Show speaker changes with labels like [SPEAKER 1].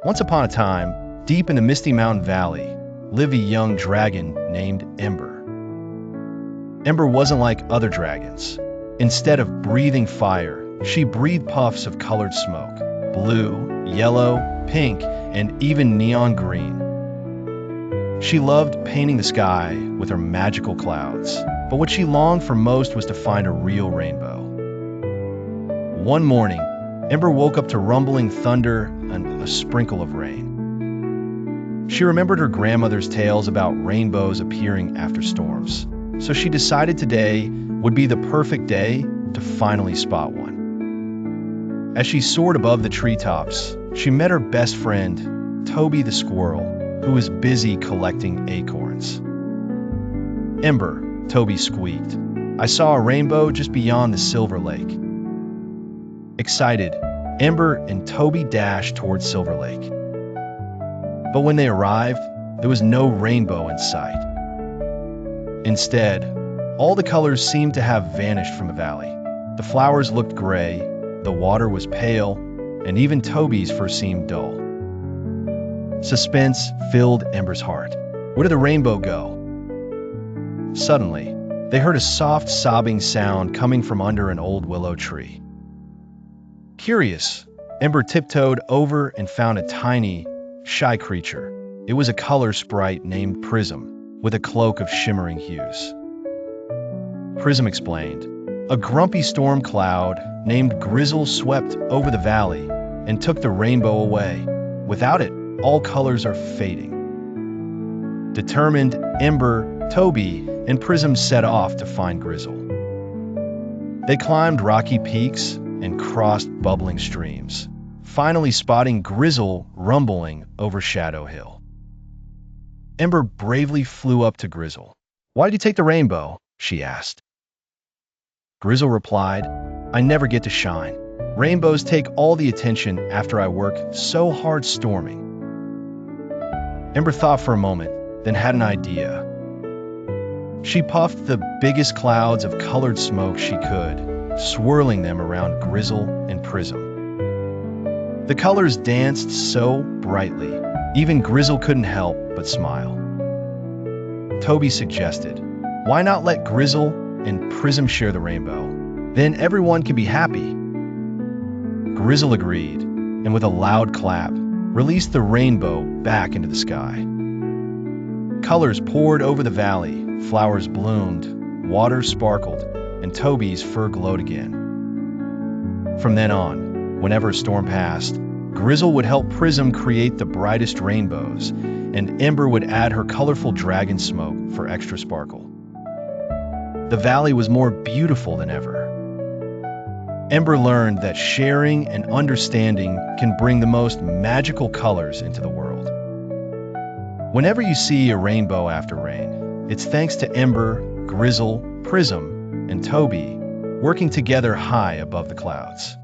[SPEAKER 1] Once upon a time, deep in the Misty Mountain Valley, lived a young dragon named Ember. Ember wasn't like other dragons. Instead of breathing fire, she breathed puffs of colored smoke: blue, yellow, pink, and even neon green. She loved painting the sky with her magical clouds, but what she longed for most was to find a real rainbow. One morning, Ember woke up to rumbling thunder and a sprinkle of rain. She remembered her grandmother's tales about rainbows appearing after storms, so she decided today would be the perfect day to finally spot one. As she soared above the treetops, she met her best friend, Toby the squirrel, who was busy collecting acorns. "Ember," Toby squeaked, "I saw a rainbow just beyond the Silver Lake." Excited, Ember and Toby dashed towards Silver Lake. But when they arrived, there was no rainbow in sight. Instead, all the colors seemed to have vanished from the valley. The flowers looked gray, the water was pale, and even Toby's fur seemed dull. Suspense filled Ember's heart. Where did the rainbow go? Suddenly, they heard a soft sobbing sound coming from under an old willow tree. Curious, Ember tiptoed over and found a tiny, shy creature. It was a color sprite named Prism, with a cloak of shimmering hues. Prism explained, "A grumpy storm cloud named Grizzle swept over the valley and took the rainbow away. Without it, all colors are fading." Determined, Ember, Toby, and Prism set off to find Grizzle. They climbed rocky peaks and crossed bubbling streams, finally spotting Grizzle rumbling over Shadow Hill. Ember bravely flew up to Grizzle. "Why did you take the rainbow?" she asked. Grizzle replied, "I never get to shine. Rainbows take all the attention after I work so hard storming." Ember thought for a moment, then had an idea. She puffed the biggest clouds of colored smoke she could, swirling them around Grizzle and Prism. The colors danced so brightly, even Grizzle couldn't help but smile. Toby suggested, "Why not let Grizzle and Prism share the rainbow? Then everyone can be happy." Grizzle agreed, and with a loud clap, released the rainbow back into the sky. Colors poured over the valley, flowers bloomed, water sparkled, and Toby's fur glowed again. From then on, whenever a storm passed, Grizzle would help Prism create the brightest rainbows, and Ember would add her colorful dragon smoke for extra sparkle. The valley was more beautiful than ever. Ember learned that sharing and understanding can bring the most magical colors into the world. Whenever you see a rainbow after rain, it's thanks to Ember, Grizzle, Prism, and Toby working together high above the clouds.